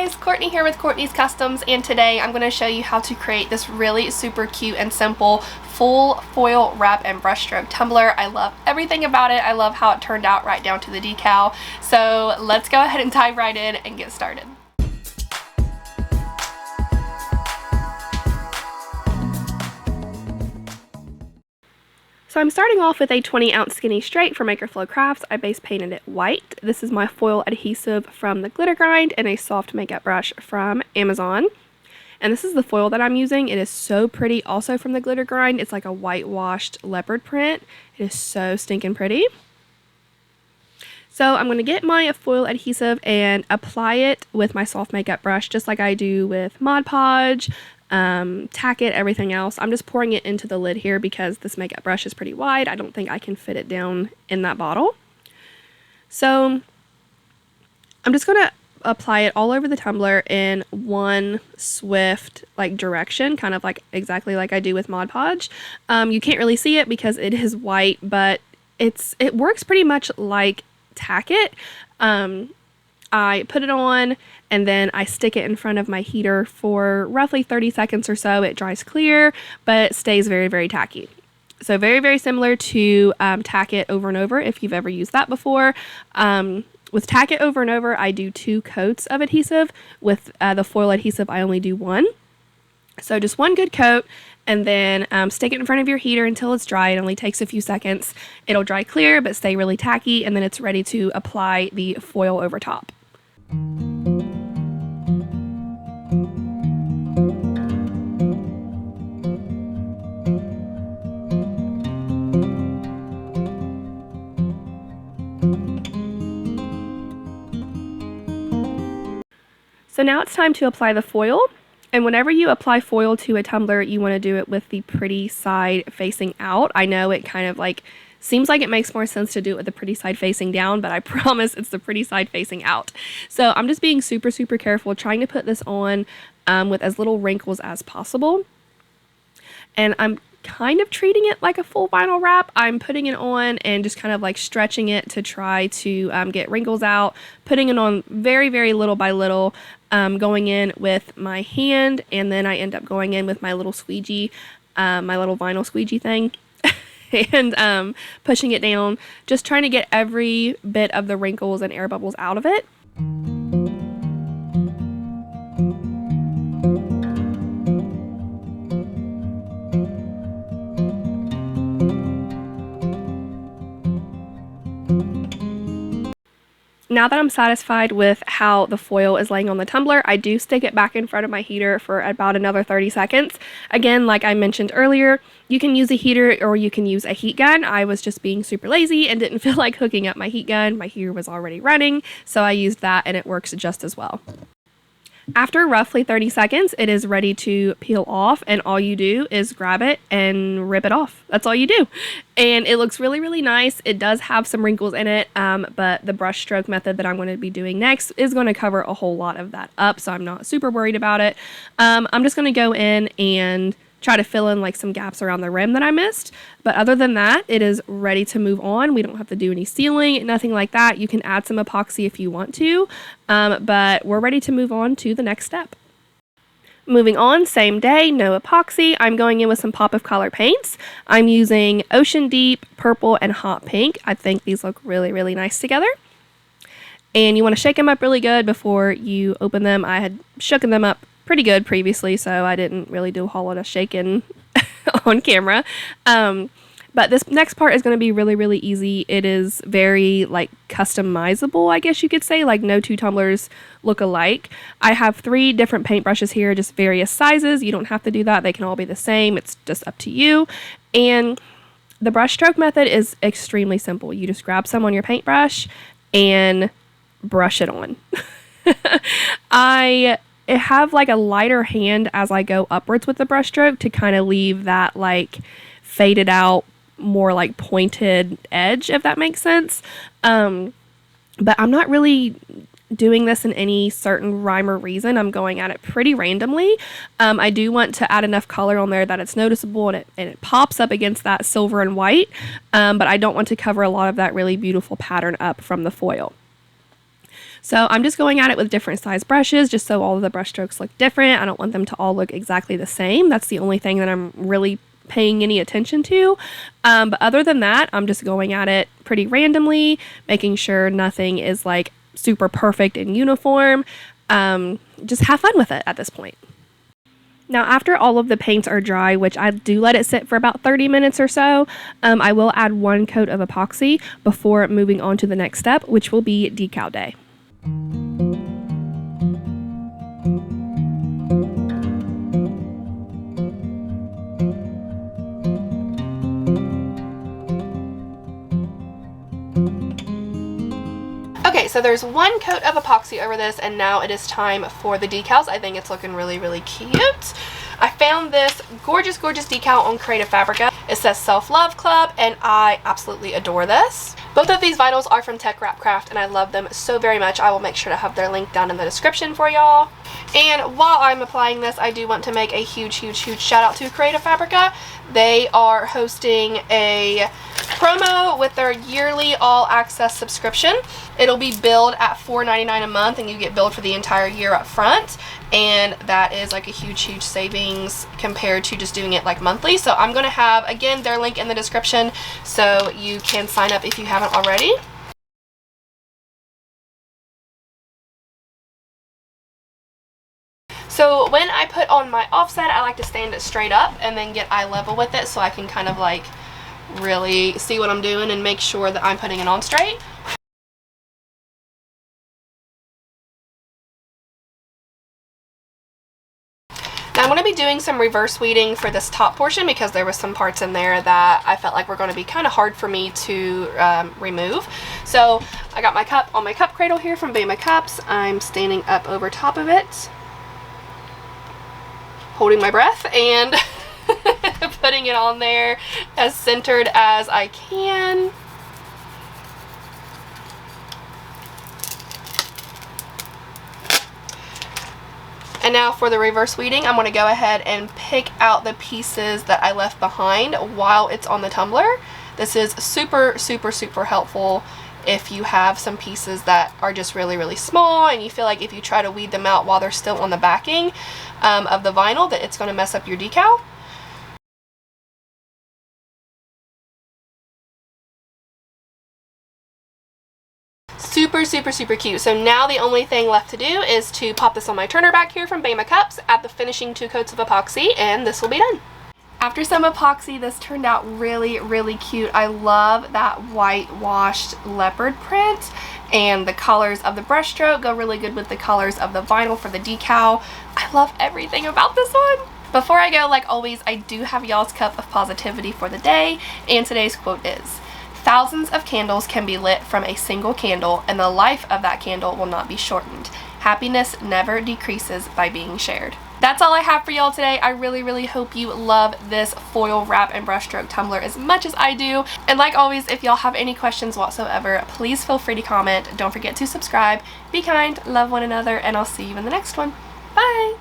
guys, Courtney here with Courtney's Customs, and today I'm going to show you how to create this really super cute and simple full foil wrap and brushstroke tumbler. I love everything about it. I love how it turned out right down to the decal. So let's go ahead and dive right in and get started. So I'm starting off with a 20-ounce skinny straight from Makerflow Crafts. I base painted it white. This is my foil adhesive from the Glitter Grind and a soft makeup brush from Amazon. And this is the foil that I'm using. It is so pretty, also from the Glitter Grind. It's like a whitewashed leopard print. It is so stinking pretty. So I'm going to get my foil adhesive and apply it with my soft makeup brush, just like I do with Mod Podge, tack it, everything else. I'm just pouring it into the lid here because this makeup brush is pretty wide. I don't think I can fit it down in that bottle. So I'm just going to apply it all over the tumbler in one swift direction, kind of like exactly like I do with Mod Podge. You can't really see it because it is white, but it works pretty much like tack it. I put it on and then I stick it in front of my heater for roughly 30 seconds or so. It dries clear, but it stays very, very tacky. So very, very similar to tack it over and over if you've ever used that before. With tack it over and over, I do 2 coats of adhesive. With the foil adhesive, I only do 1. So just 1 good coat, and then stick it in front of your heater until it's dry. It only takes a few seconds. It'll dry clear, but stay really tacky, and then it's ready to apply the foil over top. So now it's time to apply the foil. And whenever you apply foil to a tumbler, you want to do it with the pretty side facing out. I know it kind of seems like it makes more sense to do it with the pretty side facing down, but I promise it's the pretty side facing out. So I'm just being super, super careful, trying to put this on with as little wrinkles as possible. And I'm kind of treating it like a full vinyl wrap. I'm putting it on and just kind of stretching it to try to get wrinkles out, putting it on very, very little by little, going in with my hand, and then I end up going in with my little squeegee, my little vinyl squeegee thing, and pushing it down, just trying to get every bit of the wrinkles and air bubbles out of it. Now that I'm satisfied with how the foil is laying on the tumbler, I do stick it back in front of my heater for about another 30 seconds. Again, like I mentioned earlier, you can use a heater or you can use a heat gun. I was just being super lazy and didn't feel like hooking up my heat gun. My heater was already running, so I used that and it works just as well. After roughly 30 seconds, it is ready to peel off, and all you do is grab it and rip it off. That's all you do. And it looks really, really nice. It does have some wrinkles in it, but the brush stroke method that I'm going to be doing next is going to cover a whole lot of that up, so I'm not super worried about it. I'm just going to go in and try to fill in some gaps around the rim that I missed. But other than that, it is ready to move on. We don't have to do any sealing, nothing like that. You can add some epoxy if you want to, but we're ready to move on to the next step. Moving on, same day, no epoxy. I'm going in with some Pop of Color paints. I'm using Ocean Deep, Purple, and Hot Pink. I think these look really, really nice together. And you want to shake them up really good before you open them. I had shooken them up pretty good previously, so I didn't really do a whole lot of shaking on camera. But this next part is going to be really, really easy. It is very customizable, I guess you could say. No 2 tumblers look alike. I have 3 different paintbrushes here, just various sizes. You don't have to do that. They can all be the same. It's just up to you. And the brush stroke method is extremely simple. You just grab some on your paintbrush and brush it on. I have a lighter hand as I go upwards with the brush stroke to kind of leave that faded out, more pointed edge, if that makes sense. But I'm not really doing this in any certain rhyme or reason. I'm going at it pretty randomly. I do want to add enough color on there that it's noticeable and it pops up against that silver and white, but I don't want to cover a lot of that really beautiful pattern up from the foil. So I'm just going at it with different size brushes just so all of the brush strokes look different. I don't want them to all look exactly the same. That's the only thing that I'm really paying any attention to. But other than that, I'm just going at it pretty randomly, making sure nothing is like super perfect and uniform. Just have fun with it at this point. Now, after all of the paints are dry, which I do let it sit for about 30 minutes or so, I will add 1 coat of epoxy before moving on to the next step, which will be decal day. Okay, so there's 1 coat of epoxy over this, and now it is time for the decals. I think it's looking really, really cute. I found this gorgeous, gorgeous decal on Creative Fabrica. It says Self-Love Club, and I absolutely adore this. Both of these vinyls are from Tech Wrap Craft, and I love them so very much. I will make sure to have their link down in the description for y'all. And while I'm applying this, I do want to make a huge, huge, huge shout out to Creative Fabrica. They are hosting a promo with their yearly all access subscription. It'll be billed at $4.99 a month, and you get billed for the entire year up front, and that is like a huge, huge savings compared to just doing it like monthly. So I'm going to have, again, their link in the description so you can sign up if you haven't already. So when I put on my offset, I like to stand it straight up and then get eye level with it so I can kind of like really see what I'm doing and make sure that I'm putting it on straight. Now I'm going to be doing some reverse weeding for this top portion because there was some parts in there that I felt like were going to be kind of hard for me to remove. So I got my cup on my cup cradle here from Bama Cups. I'm standing up over top of it, holding my breath and putting it on there as centered as I can. And now for the reverse weeding, I'm going to go ahead and pick out the pieces that I left behind while it's on the tumbler. This is super, super, super helpful if you have some pieces that are just really, really small and you feel like if you try to weed them out while they're still on the backing of the vinyl that it's going to mess up your decal. Super, super, super cute. So now the only thing left to do is to pop this on my turner back here from Bama Cups, add the finishing 2 coats of epoxy, and this will be done. After some epoxy, this turned out really, really cute. I love that whitewashed leopard print, and the colors of the brush stroke go really good with the colors of the vinyl for the decal. I love everything about this one. Before I go, like always, I do have y'all's cup of positivity for the day, and today's quote is, "Thousands of candles can be lit from a single candle, and the life of that candle will not be shortened. Happiness never decreases by being shared." That's all I have for y'all today. I really, really hope you love this foil wrap and brushstroke tumbler as much as I do. And like always, if y'all have any questions whatsoever, please feel free to comment. Don't forget to subscribe. Be kind, love one another, and I'll see you in the next one. Bye!